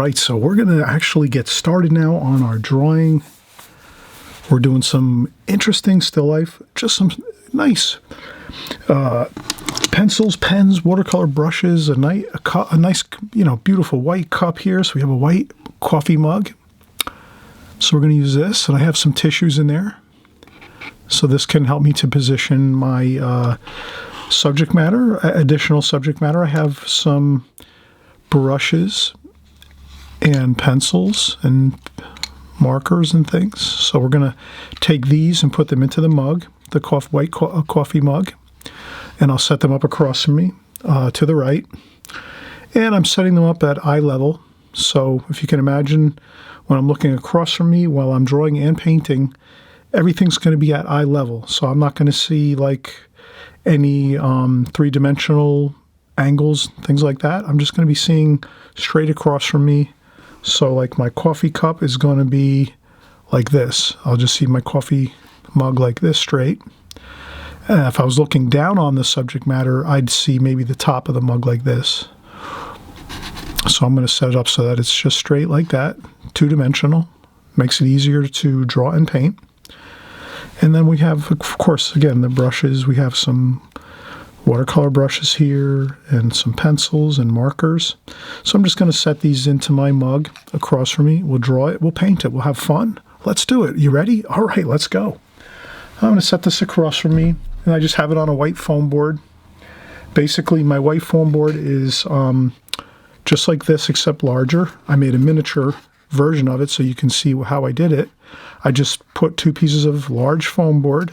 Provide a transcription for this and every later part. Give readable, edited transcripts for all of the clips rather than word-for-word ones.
right, so we're going to actually get started now on our drawing. We're doing some interesting still life, just some nice pencils, pens, watercolor brushes, a nice, beautiful white cup here. So we have a white coffee mug. So we're going to use this, and I have some tissues in there. So this can help me to position my subject matter, additional subject matter. I have some brushes and pencils and markers and things. So we're going to take these and put them into the mug, the white coffee mug, and I'll set them up across from me to the right. And I'm setting them up at eye level. So if you can imagine, when I'm looking across from me while I'm drawing and painting, everything's going to be at eye level. So I'm not going to see like any three-dimensional angles, things like that. I'm just going to be seeing straight across from me. So like my coffee cup is going to be like this. I'll just see my coffee mug like this straight. If I was looking down on the subject matter, I'd see maybe the top of the mug like this. So I'm going to set it up so that it's just straight like that, two-dimensional. Makes it easier to draw and paint. And then we have, of course, again, the brushes. We have some watercolor brushes here and some pencils and markers. So I'm just going to set these into my mug across from me. We'll draw it. We'll paint it. We'll have fun. Let's do it. You ready? All right, let's go. I'm going to set this across from me, and I just have it on a white foam board. Basically, my white foam board is just like this, except larger. I made a miniature version of it so you can see how I did it. I just put two pieces of large foam board,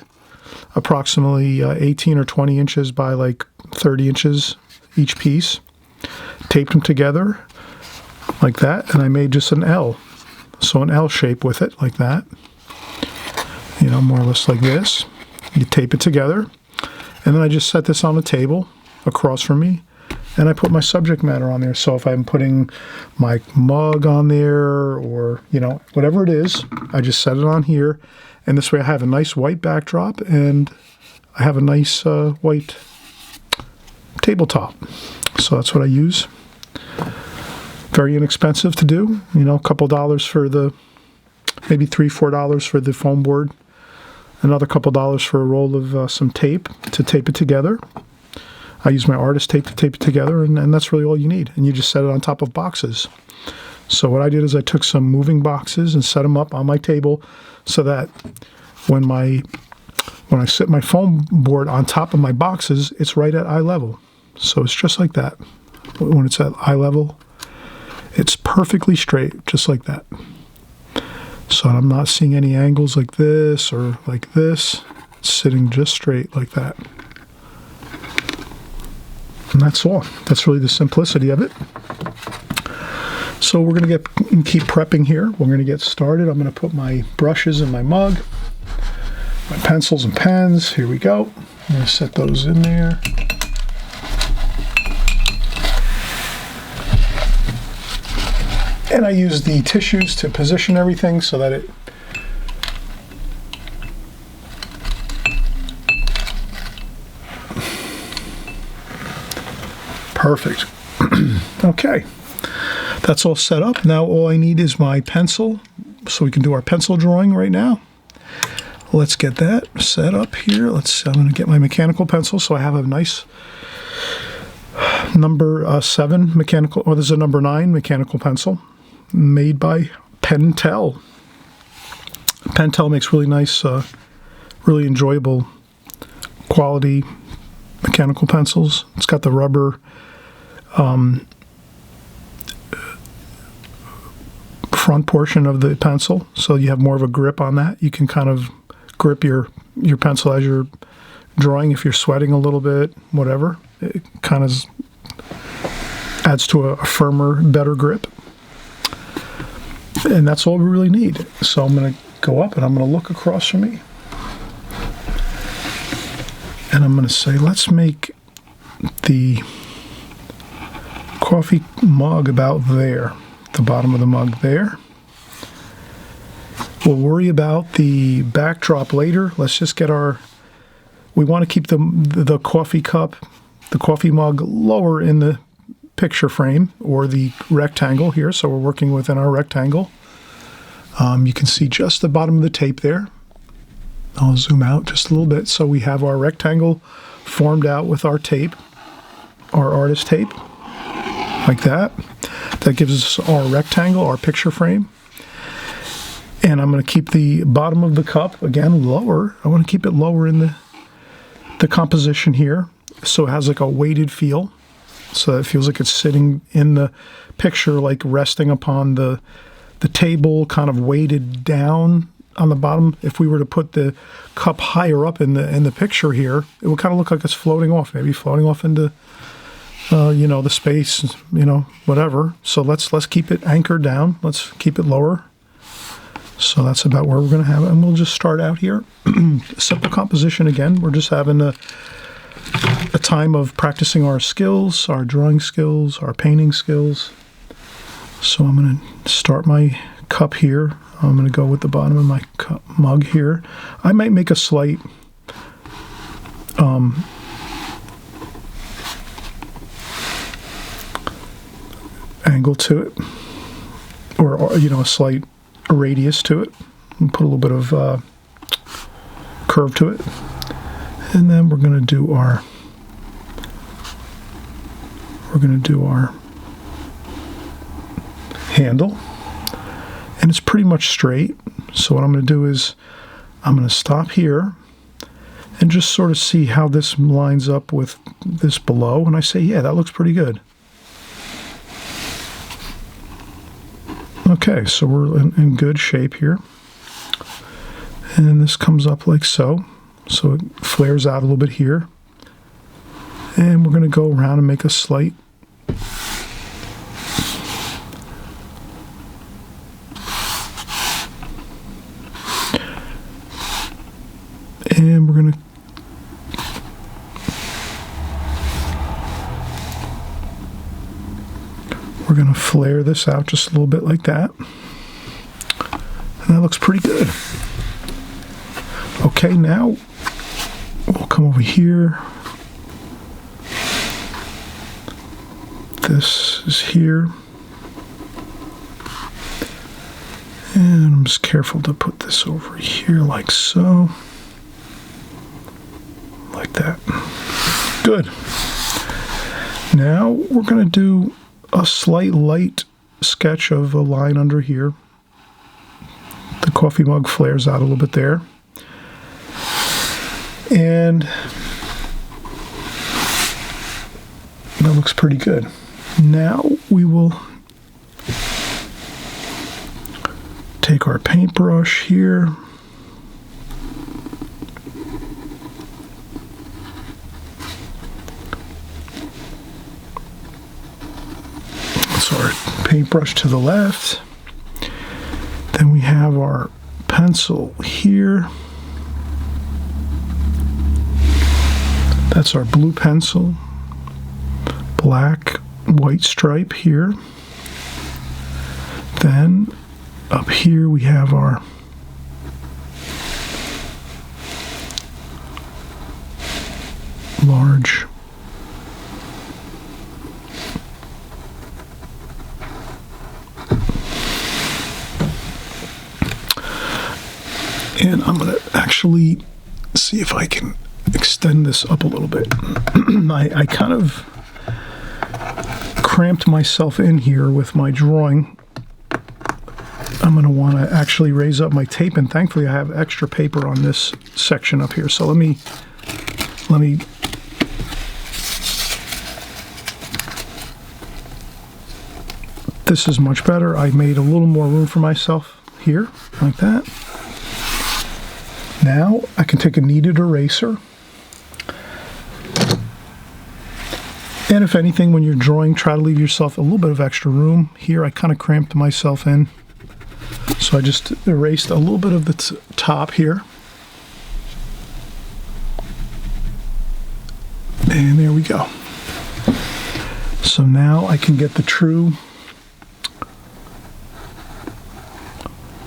approximately 18 or 20 inches by like 30 inches each piece, taped them together like that, and I made just an L. So an L shape with it like that, more or less like this. You tape it together, and then I just set this on the table across from me, and I put my subject matter on there. So if I'm putting my mug on there or, whatever it is, I just set it on here. And this way I have a nice white backdrop and I have a nice white tabletop. So that's what I use. Very inexpensive to do. A couple dollars for maybe $3, $4 for the foam board. Another couple dollars for a roll of some tape to tape it together. I use my artist tape to tape it together, and that's really all you need. And you just set it on top of boxes. So what I did is I took some moving boxes and set them up on my table so that when I sit my foam board on top of my boxes, it's right at eye level. So it's just like that. When it's at eye level, it's perfectly straight, just like that. So I'm not seeing any angles like this or like this. It's sitting just straight like that. And that's all. That's really the simplicity of it. So we're going to keep prepping here. We're going to get started. I'm going to put my brushes in my mug, my pencils and pens. Here we go. I'm going to set those in there. And I use the tissues to position everything so that it perfect. Okay, that's all set up. Now all I need is my pencil, so we can do our pencil drawing right now. Let's get that set up here. I'm going to get my mechanical pencil, so I have a nice number 7 mechanical, or there's a number 9 mechanical pencil made by Pentel. Pentel makes really nice, really enjoyable quality mechanical pencils. It's got the rubber front portion of the pencil, so you have more of a grip on that. You can kind of grip your pencil as you're drawing. If you're sweating a little bit, whatever, it kind of adds to a firmer, better grip. And that's all we really need. So I'm going to go up and I'm going to look across from me. And I'm going to say, let's make the coffee mug about there, the bottom of the mug there. We'll worry about the backdrop later. Let's just get we want to keep the coffee cup, the coffee mug lower in the picture frame or the rectangle here. So we're working within our rectangle. You can see just the bottom of the tape there. I'll zoom out just a little bit. So we have our rectangle formed out with our tape, our artist tape, like that. That gives us our rectangle, our picture frame. And I'm going to keep the bottom of the cup, again, lower. I want to keep it lower in the composition here, so it has like a weighted feel. So it feels like it's sitting in the picture, like resting upon the table, kind of weighted down on the bottom. If we were to put the cup higher up in the picture here, it would kind of look like it's floating off, maybe floating off into you know, the space, you know, whatever. So let's keep it anchored down. Let's keep it lower. So that's about where we're going to have it. And we'll just start out here. Simple composition again. We're just having a time of practicing our skills, our drawing skills, our painting skills. So I'm going to start my cup here. I'm going to go with the bottom of my mug here. I might make a slight angle to it, or you know, a slight radius to it, and put a little bit of curve to it. And then we're going to do our handle, and it's pretty much straight. So what I'm going to do is I'm going to stop here and just sort of see how this lines up with this below, and I say, yeah, that looks pretty good. Okay, so we're in good shape here. And this comes up like so. So it flares out a little bit here. And we're going to go around and make a slight and we're going to flare this out just a little bit like that. And that looks pretty good. Okay, now we'll come over here. This is here. And I'm just careful to put this over here like so. Like that. Good. Now we're going to do a slight light sketch of a line under here. The coffee mug flares out a little bit there. And that looks pretty good. Now we will take our paintbrush here. So our paintbrush to the left. Then we have our pencil here. That's our blue pencil. Black, white stripe here. Then up here we have our large and I'm going to actually see if I can extend this up a little bit. I kind of cramped myself in here with my drawing. I'm going to want to actually raise up my tape, and thankfully I have extra paper on this section up here. So let me this is much better. I made a little more room for myself here, like that. Now I can take a kneaded eraser. And if anything, when you're drawing, try to leave yourself a little bit of extra room. Here I kind of cramped myself in. So I just erased a little bit of the top here. And there we go. So now I can get the true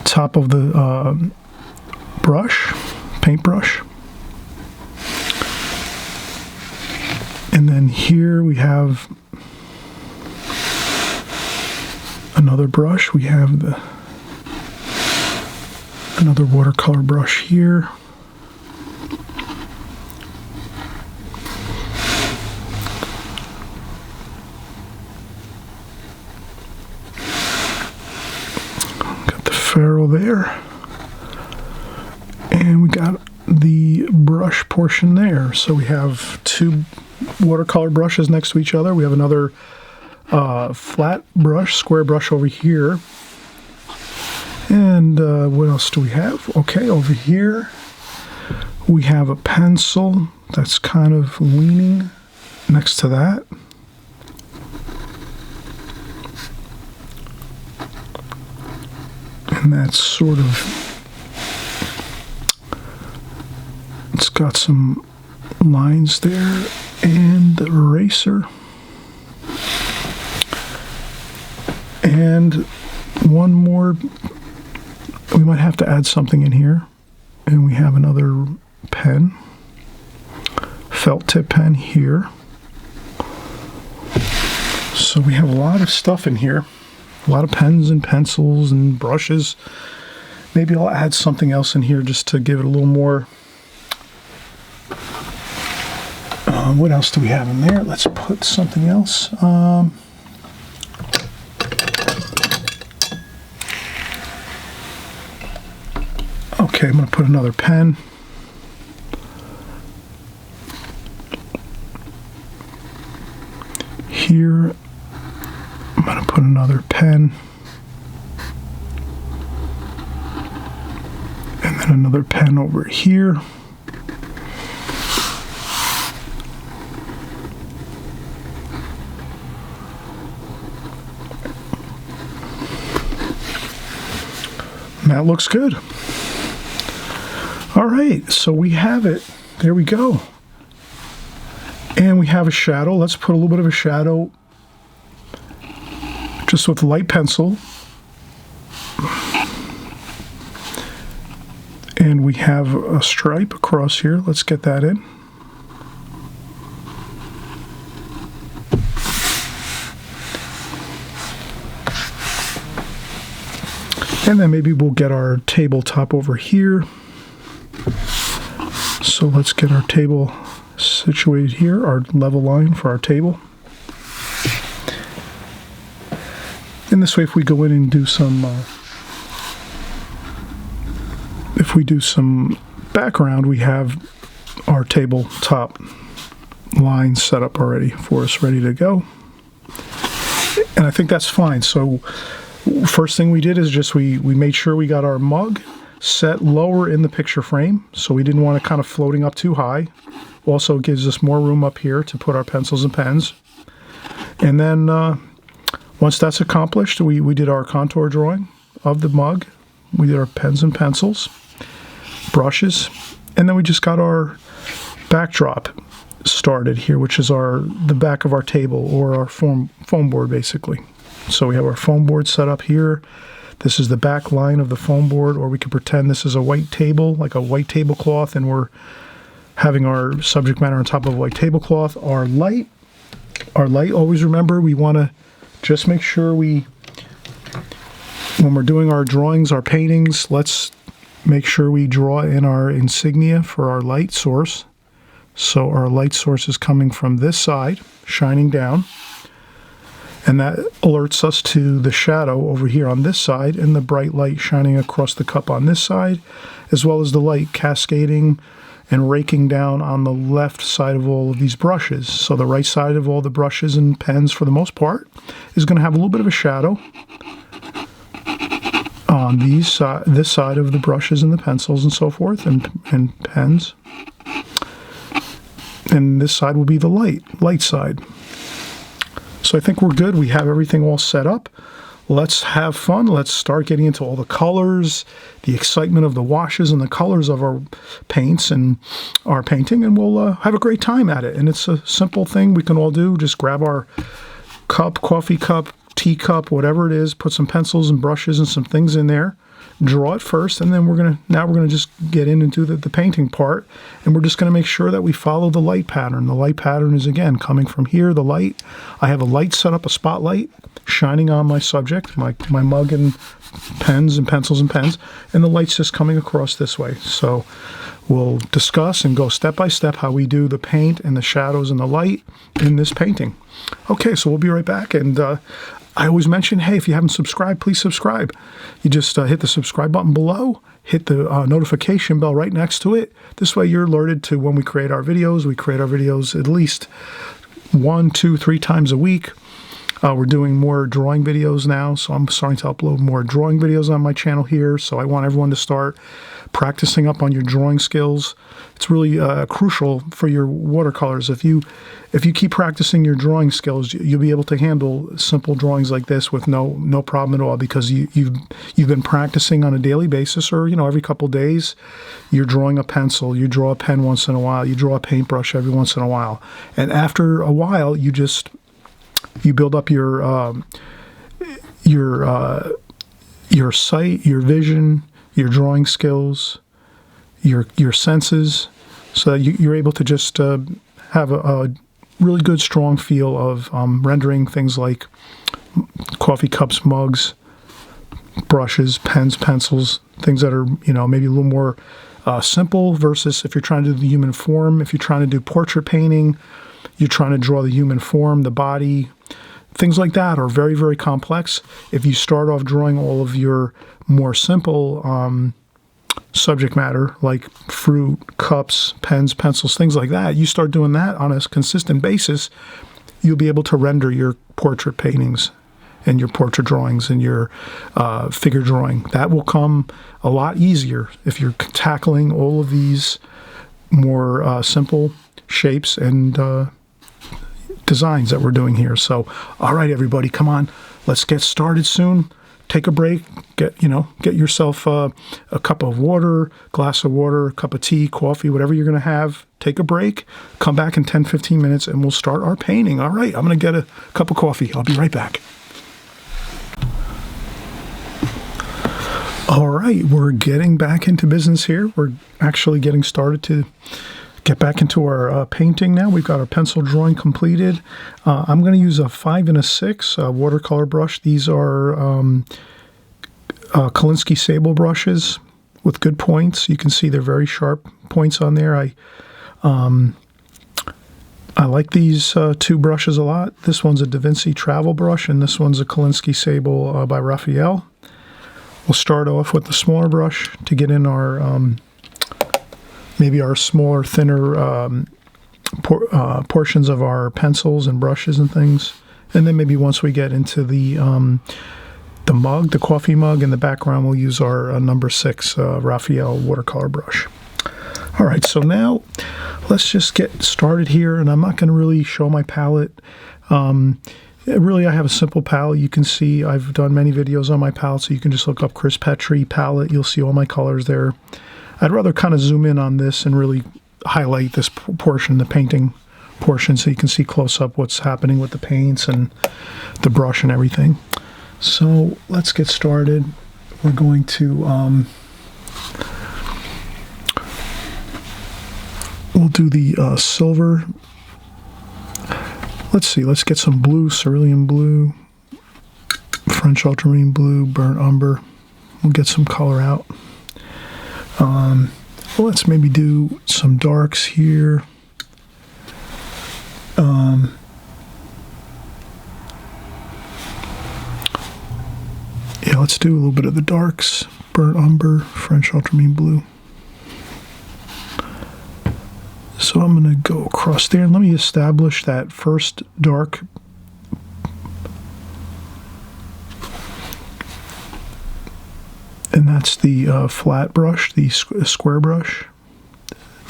top of the brush, paintbrush. And then here we have Another brush, we have another watercolor brush here. Got the ferrule there. And we got the brush portion there. So we have two watercolor brushes next to each other. We have another flat brush, square brush over here. And what else do we have? Okay, over here we have a pencil that's kind of leaning next to that. And that's sort of, it's got some lines there, and the eraser. And one more, we might have to add something in here. And we have another pen, felt tip pen here. So we have a lot of stuff in here, a lot of pens and pencils and brushes. Maybe I'll add something else in here just to give it a little more. What else do we have in there? Let's put something else. Okay, I'm going to put another pen. Here, I'm going to put another pen. And then another pen over here. That looks good. All right, so we have it. There we go. And we have a shadow. Let's put a little bit of a shadow just with light pencil. And we have a stripe across here. Let's get that in. And then maybe we'll get our tabletop over here. So let's get our table situated here, our level line for our table. And this way, if we go in and do some, if we do some background, we have our tabletop line set up already for us, ready to go. And I think that's fine. So first thing we did is just we made sure we got our mug set lower in the picture frame, so we didn't want it kind of floating up too high. Also gives us more room up here to put our pencils and pens. And then once that's accomplished, we did our contour drawing of the mug. We did our pens and pencils, brushes, and then we just got our backdrop started here, which is the back of our table, or our foam board basically. So we have our foam board set up here. This is the back line of the foam board, or we could pretend this is a white table, like a white tablecloth, and we're having our subject matter on top of a white tablecloth. Our light, always remember, we want to just make sure when we're doing our drawings, our paintings, let's make sure we draw in our insignia for our light source. So our light source is coming from this side, shining down. And that alerts us to the shadow over here on this side and the bright light shining across the cup on this side, as well as the light cascading and raking down on the left side of all of these brushes. So the right side of all the brushes and pens, for the most part, is going to have a little bit of a shadow on this side of the brushes and the pencils and so forth, and pens. And this side will be the light side. So I think we're good. We have everything all set up. Let's have fun. Let's start getting into all the colors, the excitement of the washes and the colors of our paints and our painting, and we'll have a great time at it. And it's a simple thing we can all do. Just grab our cup, coffee cup, teacup, whatever it is, put some pencils and brushes and some things in there, draw it first, and then we're gonna just get in and do the painting part, and we're just gonna make sure that we follow the light pattern. The light pattern is, again, coming from here. The light, I have a light set up, a spotlight shining on my subject, my mug and pens and pencils and pens, and the light's just coming across this way. So we'll discuss and go step by step how we do the paint and the shadows and the light in this painting. Okay, so we'll be right back. And I always mention, hey, if you haven't subscribed, please subscribe. You just hit the subscribe button below, hit the notification bell right next to it. This way you're alerted to when we create our videos. We create our videos at least 1, 2, 3 times a week. We're doing more drawing videos now, so I'm starting to upload more drawing videos on my channel here. So I want everyone to start practicing up on your drawing skills. It's really crucial for your watercolors. If you keep practicing your drawing skills, you'll be able to handle simple drawings like this with no problem at all, because you've been practicing on a daily basis, or every couple days. You're drawing a pencil, you draw a pen once in a while, you draw a paintbrush every once in a while, and after a while, you build up your sight, your vision, your drawing skills, your senses, so that you're able to just have a really good, strong feel of rendering things like coffee cups, mugs, brushes, pens, pencils, things that are maybe a little more simple, versus if you're trying to do the human form. If you're trying to do portrait painting, you're trying to draw the human form, the body. Things like that are very, very complex. If you start off drawing all of your more simple subject matter, like fruit, cups, pens, pencils, things like that, you start doing that on a consistent basis, you'll be able to render your portrait paintings and your portrait drawings and your figure drawing. That will come a lot easier if you're tackling all of these more simple shapes and designs that we're doing here. So, all right, everybody, come on, let's get started soon. Take a break, get yourself a cup of water, glass of water, a cup of tea, coffee, whatever you're going to have. Take a break, come back in 10-15 minutes, and we'll start our painting. All right, I'm going to get a cup of coffee. I'll be right back. All right, we're getting back into business here. We're actually getting started to get back into our painting now. We've got our pencil drawing completed. I'm going to use a 5 and a 6 watercolor brush. These are Kolinsky Sable brushes with good points. You can see they're very sharp points on there. I like these 2 brushes a lot. This one's a Da Vinci travel brush, and this one's a Kolinsky Sable by Raphael. We'll start off with the smaller brush to get in our maybe our smaller, thinner portions of our pencils and brushes and things. And then maybe once we get into the mug, the coffee mug, in the background, we'll use our number 6 Raphael watercolor brush. All right, so now let's just get started here. And I'm not going to really show my palette. Really, I have a simple palette. You can see I've done many videos on my palette, so you can just look up Chris Petri palette. You'll see all my colors there. I'd rather kind of zoom in on this and really highlight this portion, the painting portion, so you can see close up what's happening with the paints and the brush and everything. So let's get started. We're going to, we'll do the silver. Let's see, let's get some blue, cerulean blue, French ultramarine blue, burnt umber. We'll get some color out. Let's maybe do some darks here. Yeah, let's do a little bit of the darks. Burnt umber, French ultramarine blue. So I'm going to go across there, and let me establish that first dark. And that's the flat brush, the square brush,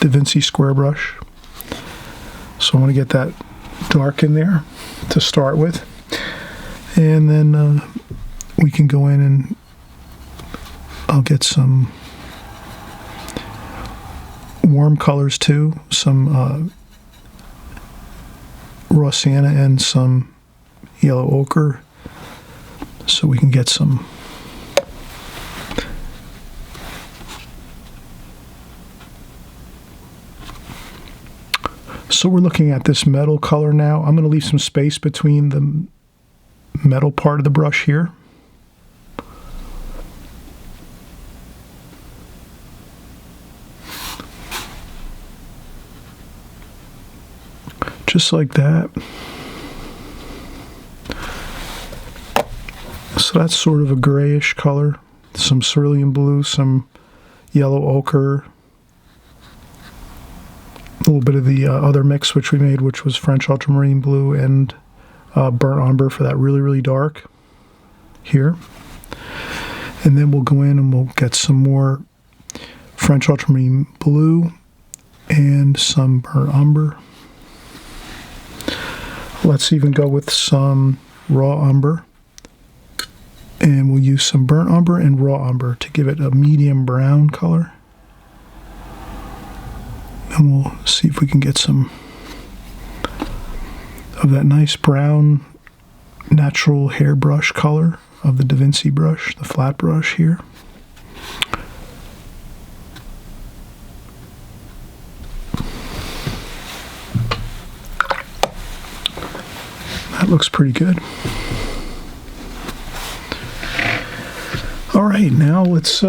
Da Vinci square brush. So I want to get that dark in there to start with. And then we can go in and I'll get some warm colors too, some raw sienna and some yellow ochre, so we can get some So we're looking at this metal color now. I'm going to leave some space between the metal part of the brush here. Just like that. So that's sort of a grayish color. Some cerulean blue, some yellow ochre, a little bit of the other mix which we made, which was French ultramarine blue and burnt umber for that really, really dark here. And then we'll go in and we'll get some more French ultramarine blue and some burnt umber. Let's even go with some raw umber. And we'll use some burnt umber and raw umber to give it a medium brown color. And we'll see if we can get some of that nice brown natural hairbrush color of the Da Vinci brush, the flat brush here. That looks pretty good. All right, now let's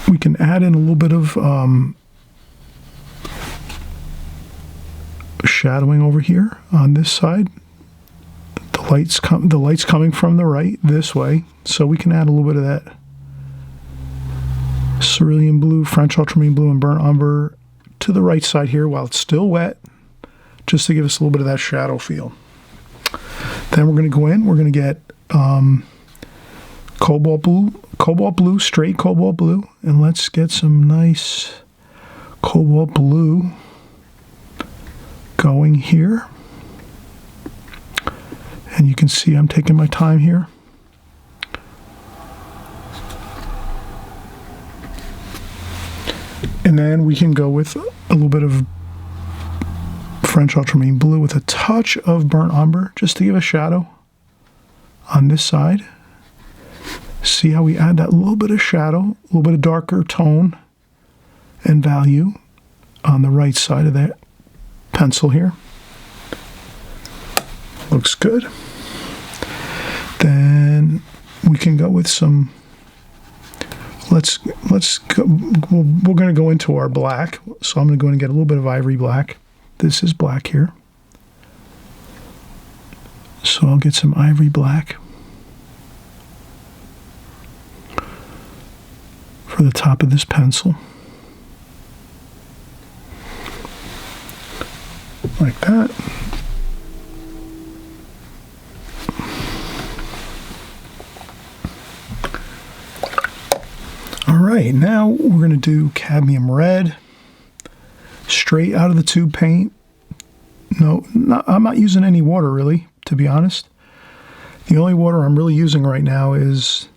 we can add in a little bit of shadowing over here on this side. The light's coming from the right this way, so we can add a little bit of that cerulean blue, French ultramarine blue, and burnt umber to the right side here while it's still wet, just to give us a little bit of that shadow feel. Then we're going to go in. We're going to get cobalt blue, straight cobalt blue, and let's get some nice cobalt blue going here. And you can see I'm taking my time here. And then we can go with a little bit of French ultramarine blue with a touch of burnt umber just to give a shadow on this side. See how we add that little bit of shadow, a little bit of darker tone and value on the right side of that pencil here. Looks good. Then we can go with some, let's go, we're going to go into our black. So I'm going to go in and get a little bit of ivory black. This is black here. So I'll get some ivory black for the top of this pencil. Like that. All right, now we're going to do cadmium red, straight out of the tube paint. No, I'm not using any water really, to be honest. The only water I'm really using right now is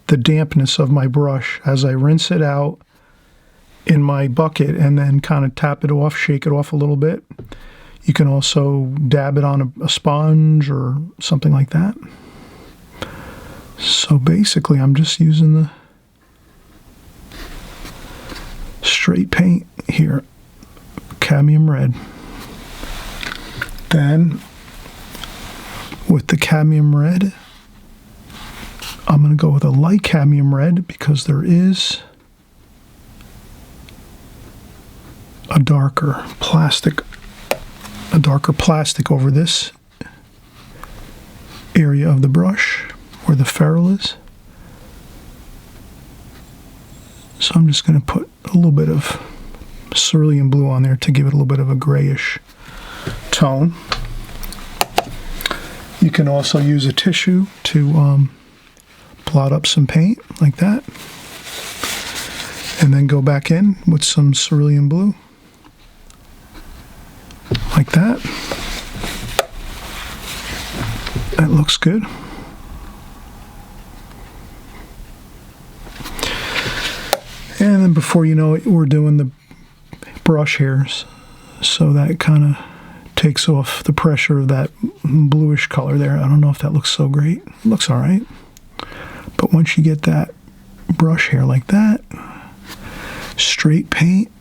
the dampness of my brush as I rinse it out in my bucket and then kind of tap it off, shake it off a little bit. You can also dab it on a sponge or something like that. So basically I'm just using the straight paint here, cadmium red. Then with the cadmium red, I'm going to go with a light cadmium red because there is a darker plastic over this area of the brush where the ferrule is. So I'm just going to put a little bit of cerulean blue on there to give it a little bit of a grayish tone. You can also use a tissue to blot up some paint like that. And then go back in with some cerulean blue. Like that. That looks good. And then before you know it, we're doing the brush hairs. So that kind of takes off the pressure of that bluish color there. I don't know if that looks so great. It looks all right. But once you get that brush hair like that, straight paint,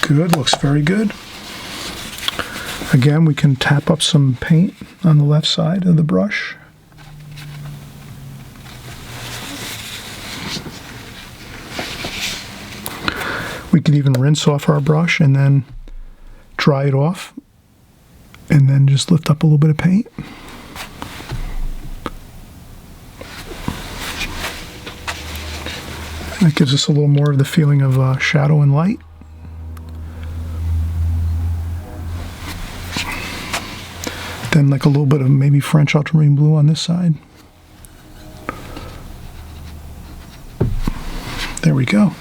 good, looks very good. Again, we can tap up some paint on the left side of the brush. We could even rinse off our brush and then dry it off, and then just lift up a little bit of paint. That gives us a little more of the feeling of shadow and light. Then like a little bit of maybe French ultramarine blue on this side. There we go.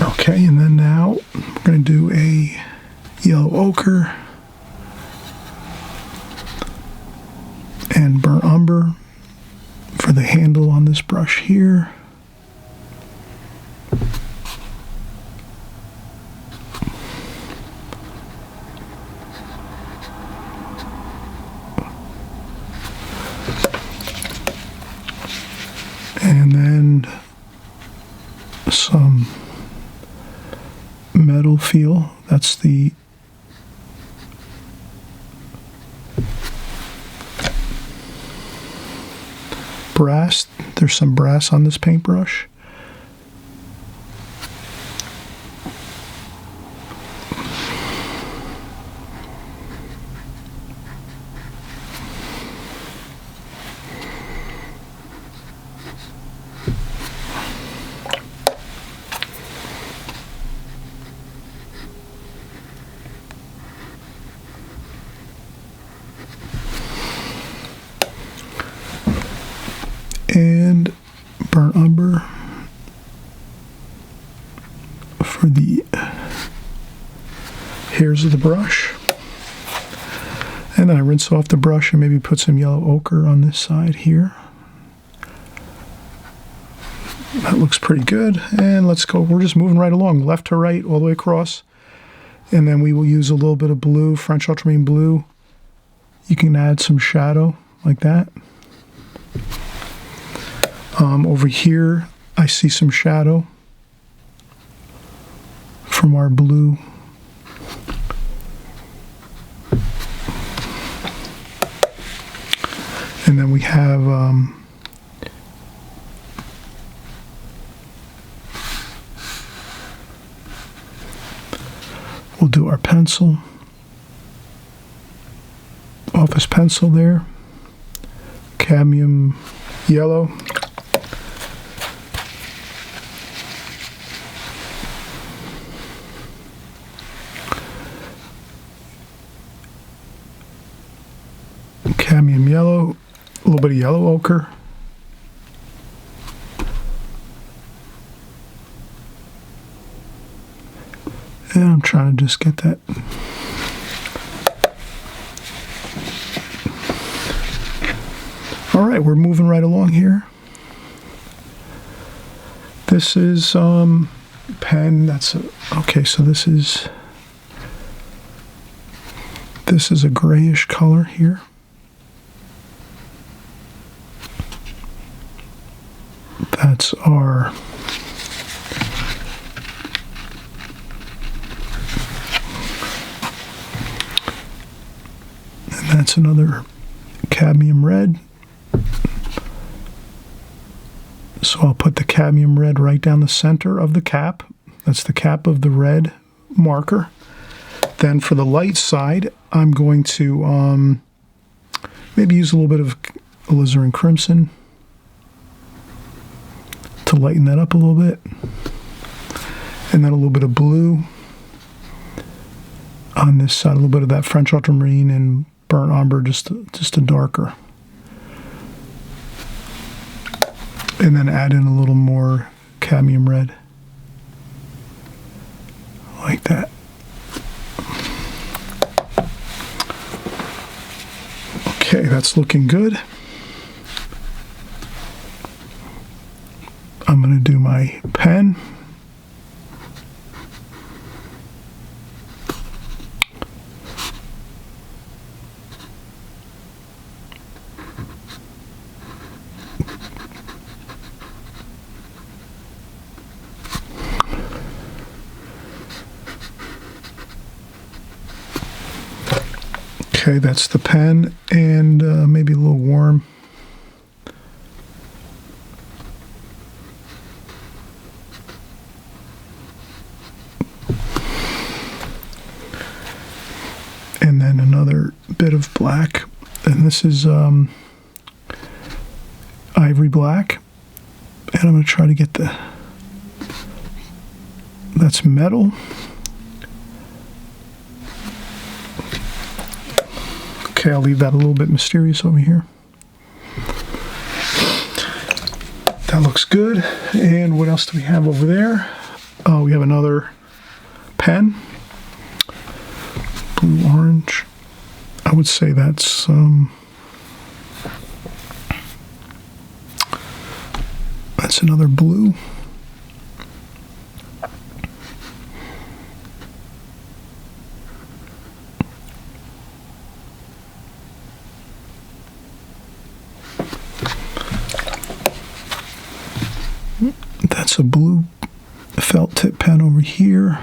Okay, and then now we're going to do a yellow ochre and burnt umber for the handle on this brush here. And then some metal feel. That's the brass. There's some brass on this paintbrush. And burnt umber for the hairs of the brush. And then I rinse off the brush and maybe put some yellow ochre on this side here. That looks pretty good. And let's go, we're just moving right along, left to right, all the way across. And then we will use a little bit of blue, French ultramarine blue. You can add some shadow like that. Over here, I see some shadow from our blue. And then we have we'll do our pencil, office pencil there, cadmium yellow. Cadmium yellow, a little bit of yellow ochre. And I'm trying to just get that. All right, we're moving right along here. This is pen. Okay. So this is a grayish color here. That's our and that's another cadmium red. So I'll put the cadmium red right down the center of the cap. That's the cap of the red marker. Then for the light side, I'm going to maybe use a little bit of alizarin crimson to lighten that up a little bit, and then a little bit of blue on this side, a little bit of that French ultramarine and burnt umber, just a darker, and then add in a little more cadmium red like that. Okay, that's looking good. I'm going to do my pen. Okay, that's the pen, and maybe a little warm. And then another bit of black, and this is ivory black, and I'm going to try to get that's metal. Okay, I'll leave that a little bit mysterious over here. That looks good. And what else do we have over there? Oh, we have another pen. Blue orange. I would say that's another blue. That's a blue felt tip pen over here.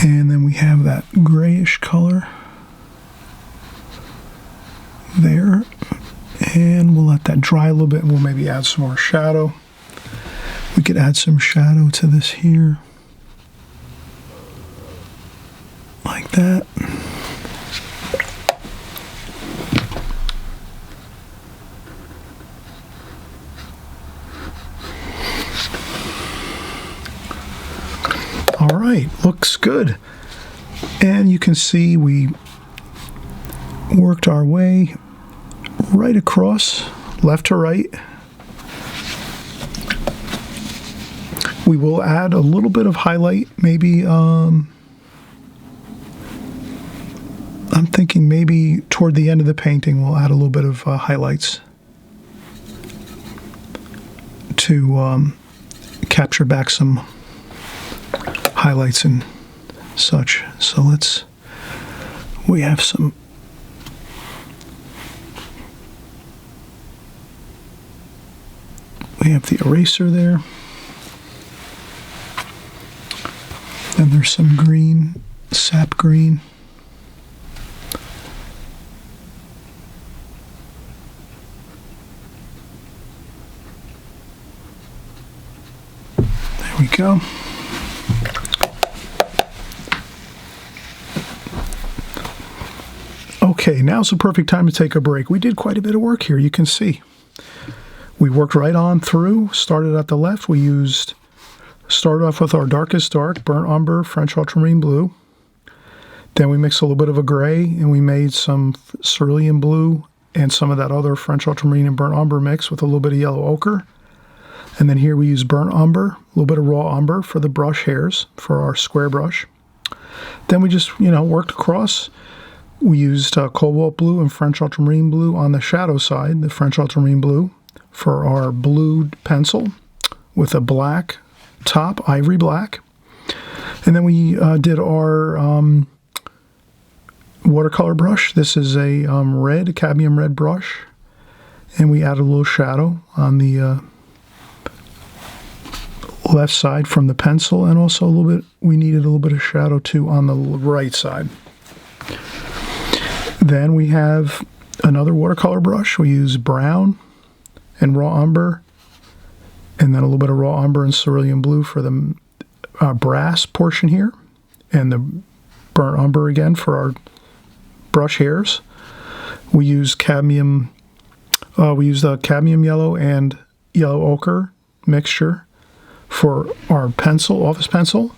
And then we have that grayish color there. And we'll let that dry a little bit, and we'll maybe add some more shadow. We could add some shadow to this here. Like that. All right, looks good. And you can see we worked our way right across, left to right. We will add a little bit of highlight, maybe, I'm thinking maybe toward the end of the painting we'll add a little bit of highlights to capture back some highlights and such. So we have the eraser there. Then there's some green, sap green. There we go. Okay, now's the perfect time to take a break. We did quite a bit of work here, you can see. We worked right on through, started at the left. Started off with our darkest dark, burnt umber, French ultramarine blue. Then we mixed a little bit of a gray, and we made some cerulean blue and some of that other French ultramarine and burnt umber mix with a little bit of yellow ochre. And then here we use burnt umber, a little bit of raw umber for the brush hairs for our square brush. Then we just, worked across. We used cobalt blue and French ultramarine blue on the shadow side, the French ultramarine blue, for our blue pencil with a black top, ivory black. And then we did our watercolor brush. This is a cadmium red brush. And we added a little shadow on the left side from the pencil, and also we needed a little bit of shadow too on the right side. Then we have another watercolor brush. We use brown and raw umber, and then a little bit of raw umber and cerulean blue for the brass portion here, and the burnt umber again for our brush hairs. We use cadmium. We use the cadmium yellow and yellow ochre mixture for our pencil, office pencil,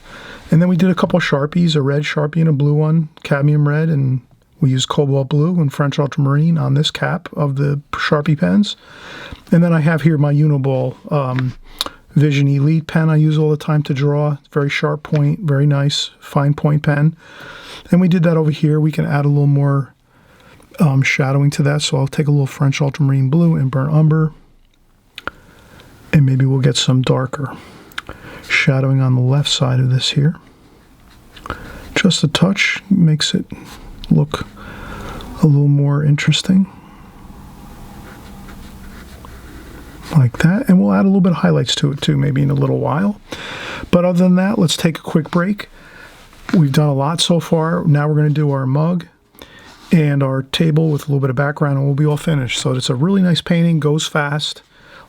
and then we did a couple Sharpies, a red Sharpie and a blue one, cadmium red, and we use cobalt blue and French ultramarine on this cap of the Sharpie pens. And then I have here my Uniball Vision Elite pen I use all the time to draw. Very sharp point, very nice, fine point pen. And we did that over here. We can add a little more shadowing to that. So I'll take a little French ultramarine blue and burnt umber. And maybe we'll get some darker shadowing on the left side of this here. Just a touch makes it look a little more interesting, like that. And we'll add a little bit of highlights to it too, maybe in a little while. But other than that, let's take a quick break. We've done a lot so far. Now we're going to do our mug, and our table with a little bit of background, and we'll be all finished. So it's a really nice painting, goes fast,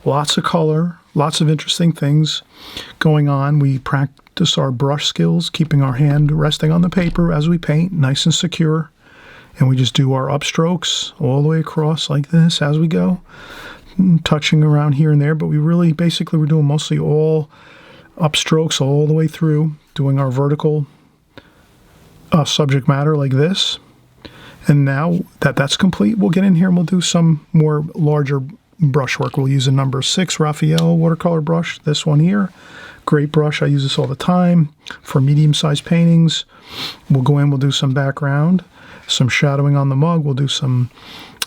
lots of color, lots of interesting things going on. We practice our brush skills, keeping our hand resting on the paper as we paint, nice and secure. And we just do our upstrokes all the way across like this as we go, touching around here and there. But we really, basically, we're doing mostly all upstrokes all the way through, doing our vertical subject matter like this. And now that that's complete, we'll get in here and we'll do some more larger brushwork. We'll use a number 6 Raphael watercolor brush, this one here. Great brush, I use this all the time for medium-sized paintings. We'll go in, we'll do some background, some shadowing on the mug. We'll do some,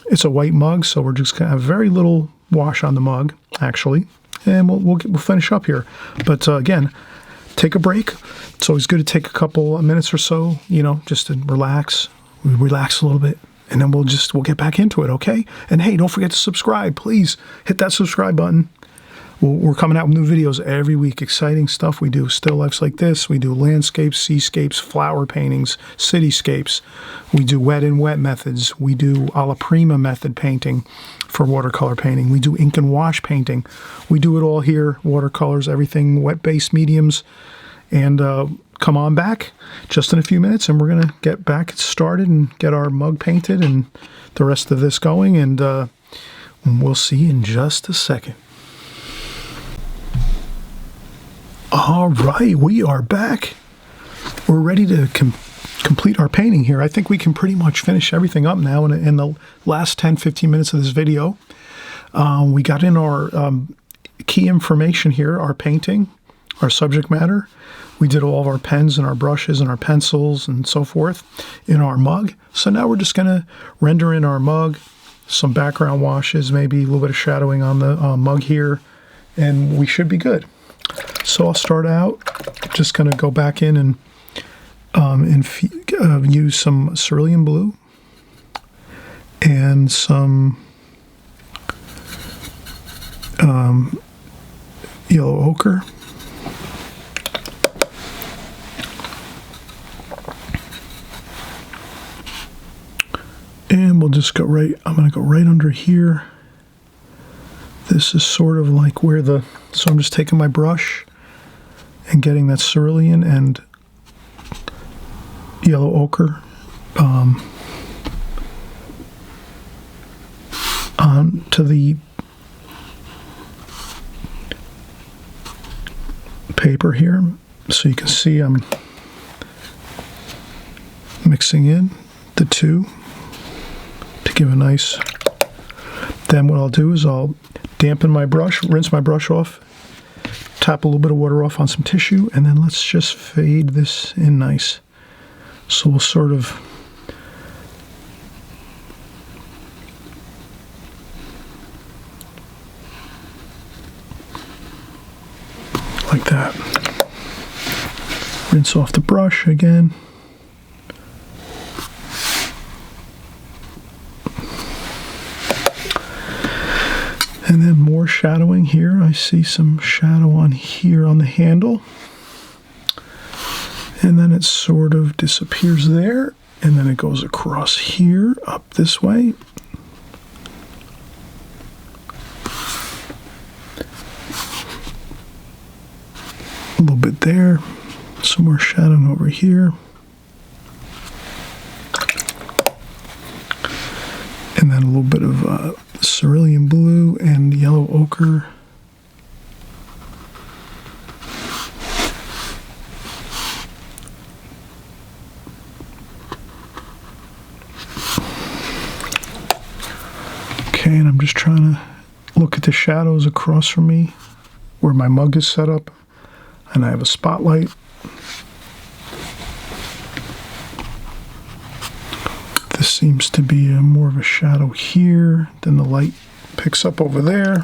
it's a white mug, so we're just gonna have very little wash on the mug, actually. And we'll finish up here. But again, take a break. It's always good to take a couple of minutes or so, you know, just to relax. We relax a little bit, and then we'll get back into it, okay? And hey, don't forget to subscribe. Please hit that subscribe button. We're coming out with new videos every week. Exciting stuff. We do still lifes like this. We do landscapes, seascapes, flower paintings, cityscapes. We do wet and wet methods. We do alla prima method painting for watercolor painting. We do ink and wash painting. We do it all here. Watercolors, everything, wet-based mediums. And come on back just in a few minutes, and we're going to get back started and get our mug painted and the rest of this going. And we'll see you in just a second. All right, we are back. We're ready to complete our painting here. I think we can pretty much finish everything up now in the last 10-15 minutes of this video. We got in our key information here, our painting, our subject matter. We did all of our pens and our brushes and our pencils and so forth in our mug. So now we're just going to render in our mug, some background washes, maybe a little bit of shadowing on the mug here, and we should be good. So I'll start out, just going to go back in and use some cerulean blue and some yellow ochre. And we'll just go right, I'm going to go right under here. This is sort of like where so I'm just taking my brush and getting that cerulean and yellow ochre onto the paper here. So you can see I'm mixing in the two to give a nice. Then what I'll do is I'll dampen my brush, rinse my brush off, tap a little bit of water off on some tissue, and then let's just fade this in nice. So we'll sort of like that. Rinse off the brush again. And then more shadowing here. I see some shadow on here on the handle. And then it sort of disappears there. And then it goes across here, up this way. A little bit there. Some more shadowing over here. And then a little bit of cerulean blue and yellow ochre. Okay, and I'm just trying to look at the shadows across from me where my mug is set up, and I have a spotlight. This seems to be more of a shadow here than the light picks up over there.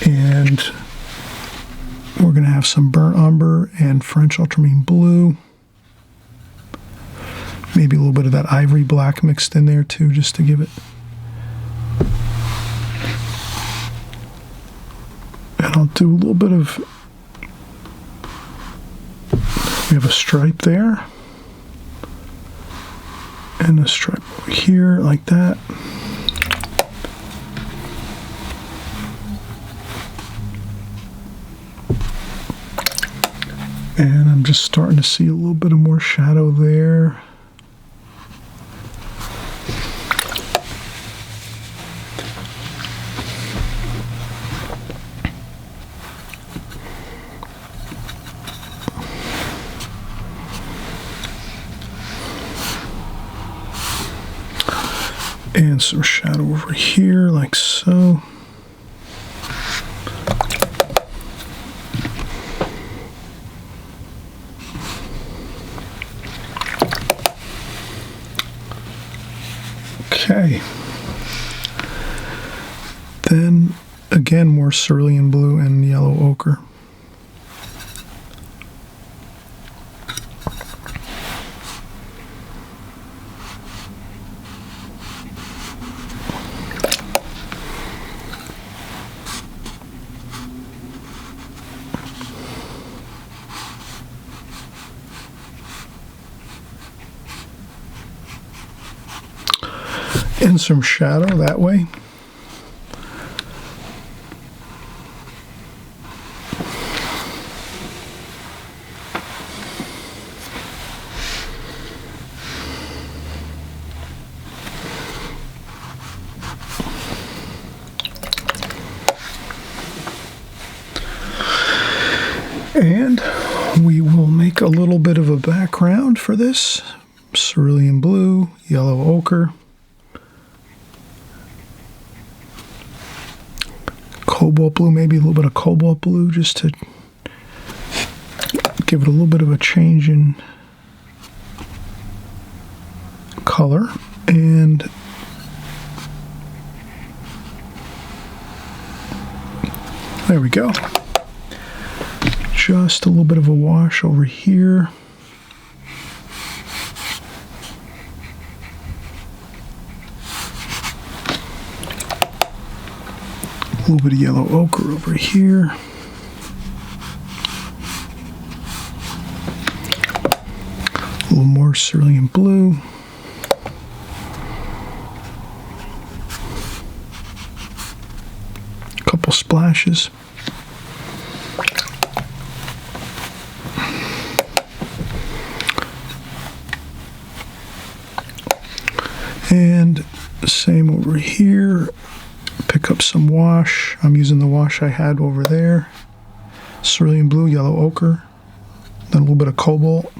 And we're going to have some burnt umber and French ultramarine blue. Maybe a little bit of that ivory black mixed in there too, just to give it. And I'll do a little bit of, we have a stripe there. And a stripe over here like that. And I'm just starting to see a little bit of more shadow there. And some shadow over here, like so. Okay. Then, again, more cerulean blue and yellow ochre. And some shadow that way. And we will make a little bit of a background for this. Cerulean blue, yellow ochre. Cobalt blue, maybe a little bit of cobalt blue just to give it a little bit of a change in color. And there we go. Just a little bit of a wash over here. A little bit of yellow ochre over here. A little more cerulean blue. A couple splashes. And the same over here. Pick up some wash. I'm using the wash I had over there. Cerulean blue, yellow ochre, then a little bit of cobalt.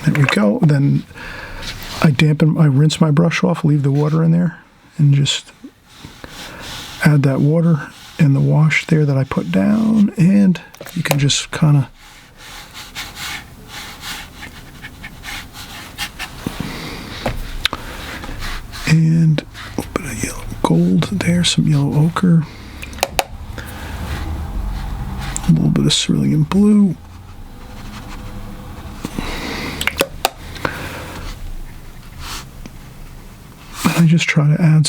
There we go. Then I rinse my brush off, leave the water in there, and just add that water in the wash there that I put down, and you can just kind of and a little bit of yellow gold there, some yellow ochre, a little bit of cerulean blue, and I just try to add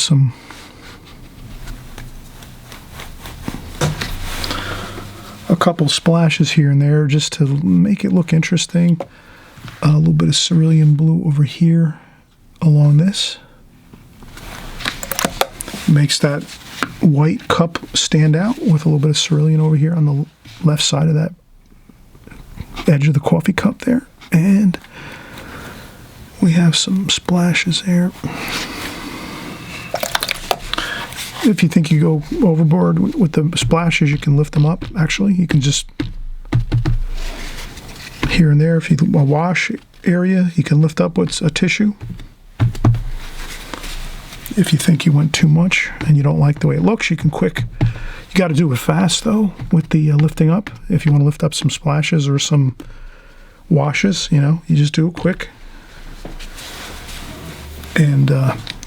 a couple splashes here and there just to make it look interesting. A little bit of cerulean blue over here along this. Makes that white cup stand out with a little bit of cerulean over here on the left side of that edge of the coffee cup there. And we have some splashes there. If you think you go overboard with the splashes, you can lift them up. Actually, you can just here and there. If you a wash area, you can lift up with a tissue. If you think you went too much and you don't like the way it looks, you can you got to do it fast though with the lifting up. If you want to lift up some splashes or some washes, you just do it quick. And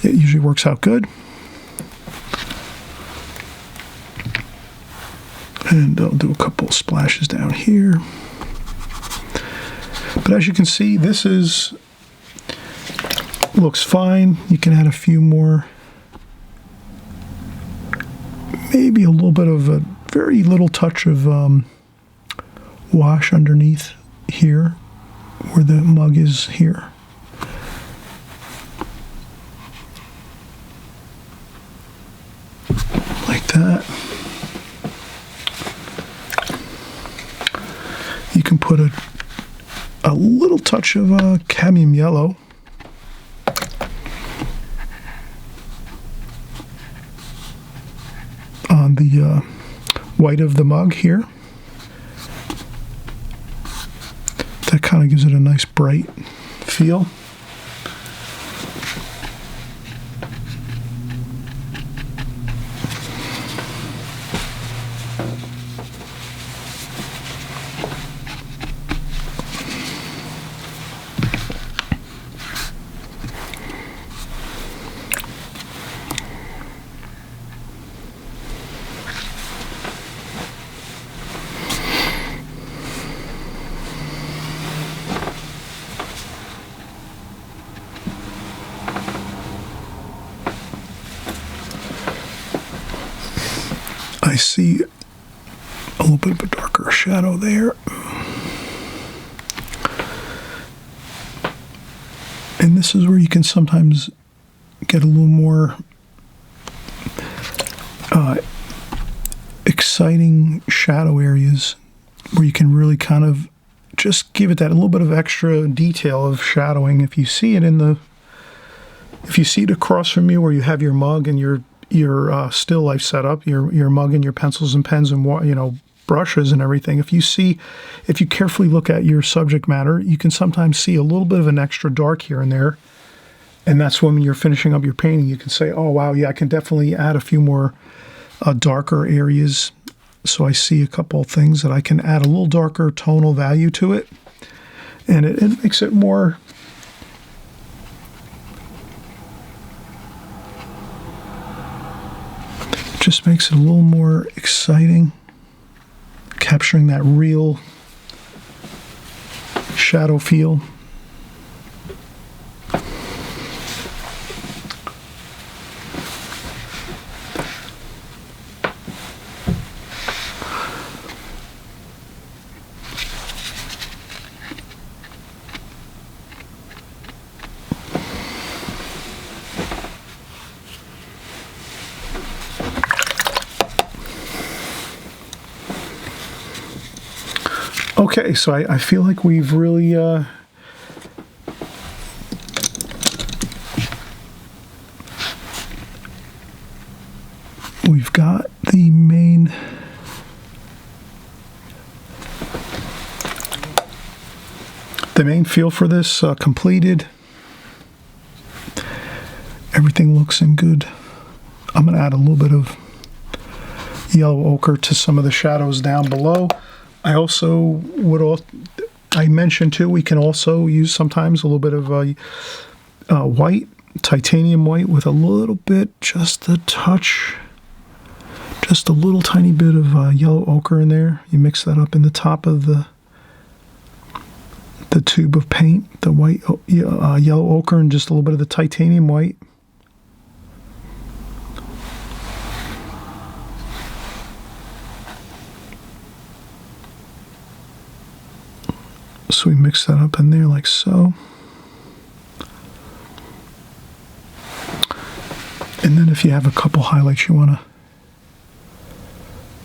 it usually works out good. And I'll do a couple of splashes down here. But as you can see, this looks fine. You can add a few more, maybe a little bit of a very little touch of wash underneath here where the mug is here. Like that. You can put a little touch of cadmium yellow on the white of the mug here. That kind of gives it a nice bright feel. I see a little bit of a darker shadow there. And this is where you can sometimes get a little more exciting shadow areas where you can really kind of just give it that a little bit of extra detail of shadowing. If you see it across from you where you have your mug and your still life setup, your mug and your pencils and pens and brushes and everything. If you carefully look at your subject matter, you can sometimes see a little bit of an extra dark here and there. And that's when you're finishing up your painting, you can say, oh wow, yeah, I can definitely add a few more darker areas. So I see a couple of things that I can add a little darker tonal value to it, and it makes it more. Just makes it a little more exciting, capturing that real shadow feel. Okay, so I feel like we've really we've got the main feel for this completed. Everything looks in good. I'm going to add a little bit of yellow ochre to some of the shadows down below. I also I mentioned too, we can also use sometimes a little bit of white, titanium white with a little bit, just a touch, just a little tiny bit of yellow ochre in there. You mix that up in the top of the tube of paint, the white, yellow ochre and just a little bit of the titanium white. So we mix that up in there like so. And then if you have a couple highlights you want to...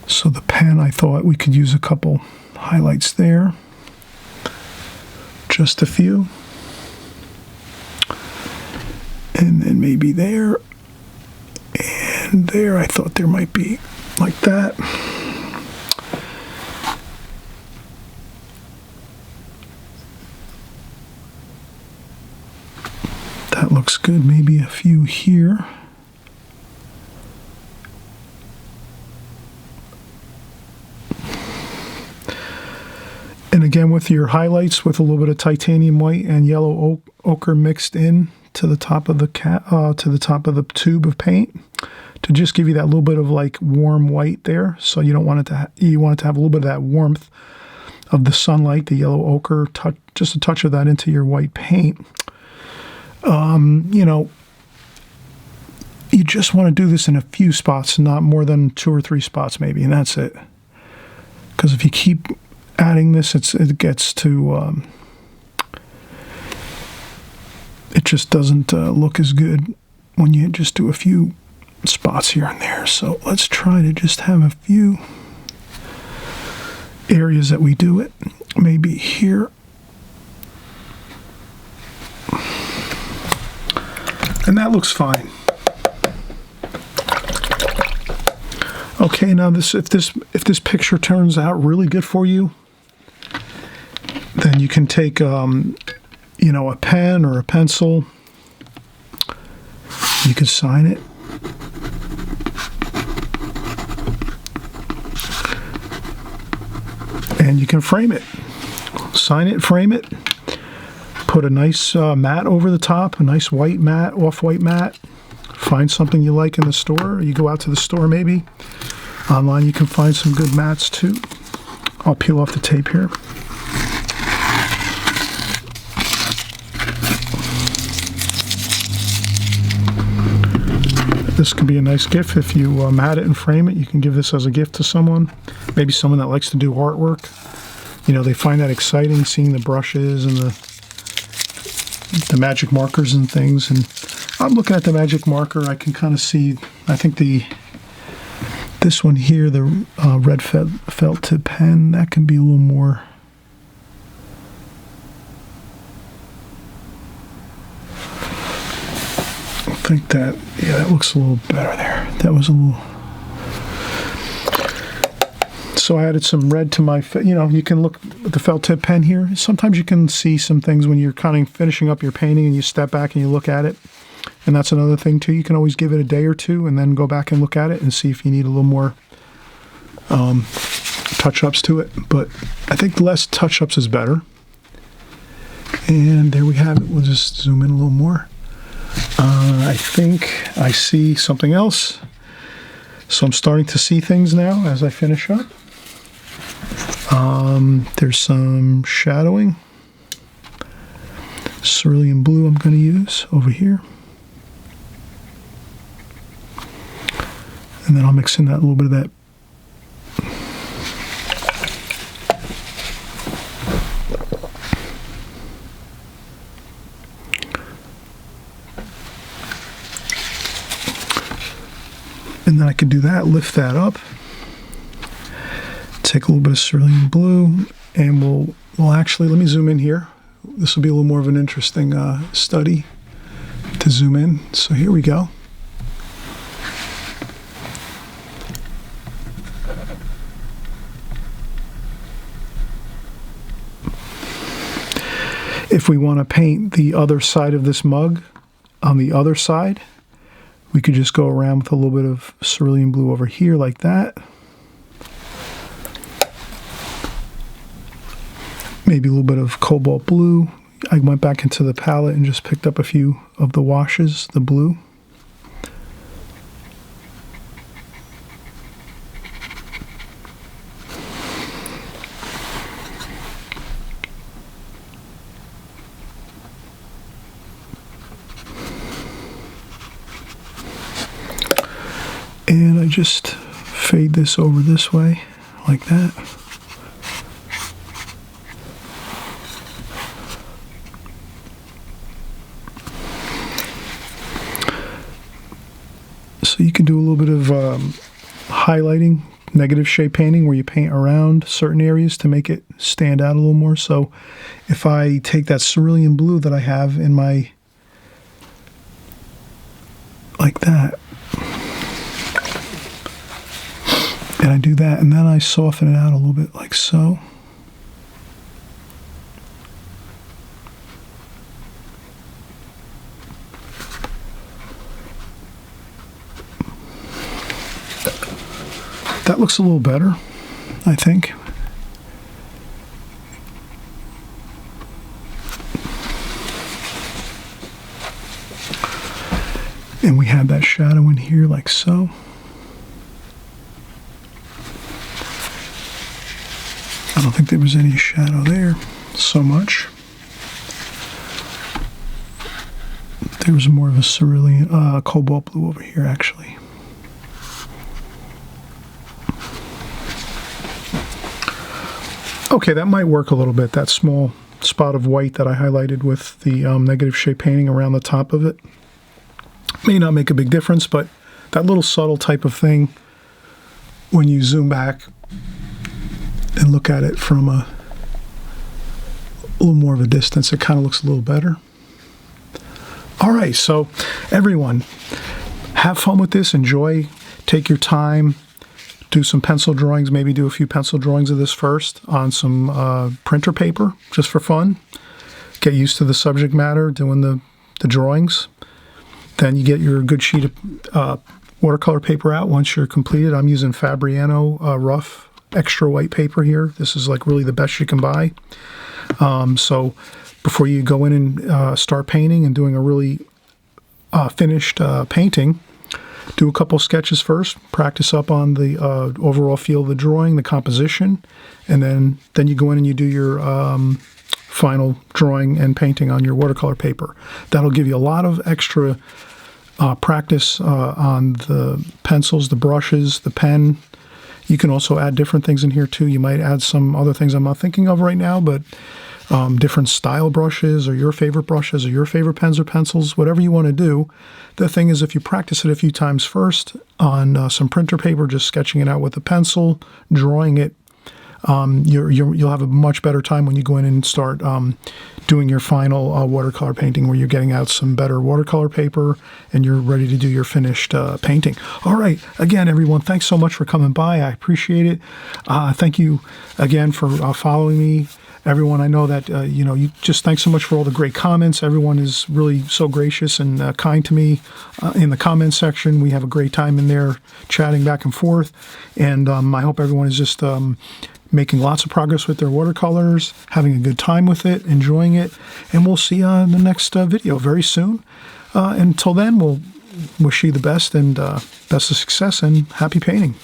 So the pen, I thought we could use a couple highlights there. Just a few. And then maybe there. And there, I thought there might be like that. That looks good. Maybe a few here. And again, with your highlights, with a little bit of titanium white and yellow ochre mixed in to the top of the tube of paint, to just give you that little bit of like warm white there. So you don't want it to you want it to have a little bit of that warmth of the sunlight, the yellow ochre, just a touch of that into your white paint. You just want to do this in a few spots, not more than 2 or 3 spots maybe, and that's it. Because if you keep adding this, it gets to it just doesn't look as good when you just do a few spots here and there. So let's try to just have a few areas that we do it. Maybe here. And that looks fine. Okay, now if this picture turns out really good for you, then you can take you know, a pen or a pencil. You can sign it. And you can frame it. Sign it, frame it. Put a nice mat over the top, a nice white mat, off-white mat. Find something you like in the store. You go out to the store maybe. Online you can find some good mats too. I'll peel off the tape here. This can be a nice gift if you mat it and frame it. You can give this as a gift to someone. Maybe someone that likes to do artwork. You know, they find that exciting, seeing the brushes and the magic markers and things. And I'm looking at the magic marker. I can kind of see, I think this one here, the red felt tip pen, that can be a little more. I think that, yeah, that looks a little better there. That was a little. So I added some red to my, you know, you can look at the felt tip pen here. Sometimes you can see some things when you're kind of finishing up your painting and you step back and you look at it. And that's another thing too. You can always give it a day or two and then go back and look at it and see if you need a little more touch-ups to it. But I think less touch-ups is better. And there we have it. We'll just zoom in a little more. I think I see something else. So I'm starting to see things now as I finish up. There's some shadowing. Cerulean blue I'm going to use over here. And then I'll mix in that little bit of that. And then I can do that, lift that up, take a little bit of cerulean blue, and we'll actually, let me zoom in here. This will be a little more of an interesting study to zoom in. So here we go. If we want to paint the other side of this mug on the other side, we could just go around with a little bit of cerulean blue over here like that. Maybe a little bit of cobalt blue. I went back into the palette and just picked up a few of the washes, the blue. And I just fade this over this way, like that. So you can do a little bit of highlighting, negative shade painting, where you paint around certain areas to make it stand out a little more. So if I take that cerulean blue that I have in my, like that, and I do that, and then I soften it out a little bit like so. That looks a little better, I think. And we have that shadow in here like so. I don't think there was any shadow there so much. There was more of a cerulean, cobalt blue over here actually. Okay, that might work a little bit, that small spot of white that I highlighted with the negative shade painting around the top of it. May not make a big difference, but that little subtle type of thing, when you zoom back and look at it from a little more of a distance, it kind of looks a little better. All right, so everyone, have fun with this. Enjoy. Take your time. Do some pencil drawings. Maybe do a few pencil drawings of this first on some printer paper, just for fun. Get used to the subject matter, doing the drawings. Then you get your good sheet of watercolor paper out once you're completed. I'm using Fabriano rough extra white paper here. This is like really the best you can buy. So before you go in and start painting and doing a really finished painting, do a couple sketches first, practice up on the overall feel of the drawing, the composition, and then you go in and you do your final drawing and painting on your watercolor paper. That'll give you a lot of extra practice on the pencils, the brushes, the pen. You can also add different things in here too. You might add some other things I'm not thinking of right now, but different style brushes or your favorite pens or pencils, whatever you want to do. The thing is, if you practice it a few times first on some printer paper, just sketching it out with a pencil, drawing it, you'll have a much better time when you go in and start doing your final watercolor painting, where you're getting out some better watercolor paper and you're ready to do your finished painting. All right, again, everyone, thanks so much for coming by. I appreciate it. Thank you again for following me. Everyone, I know that, you just thanks so much for all the great comments. Everyone is really so gracious and kind to me in the comments section. We have a great time in there chatting back and forth. And I hope everyone is just making lots of progress with their watercolors, having a good time with it, enjoying it. And we'll see you in the next video very soon. Until then, we'll wish you the best and best of success and happy painting.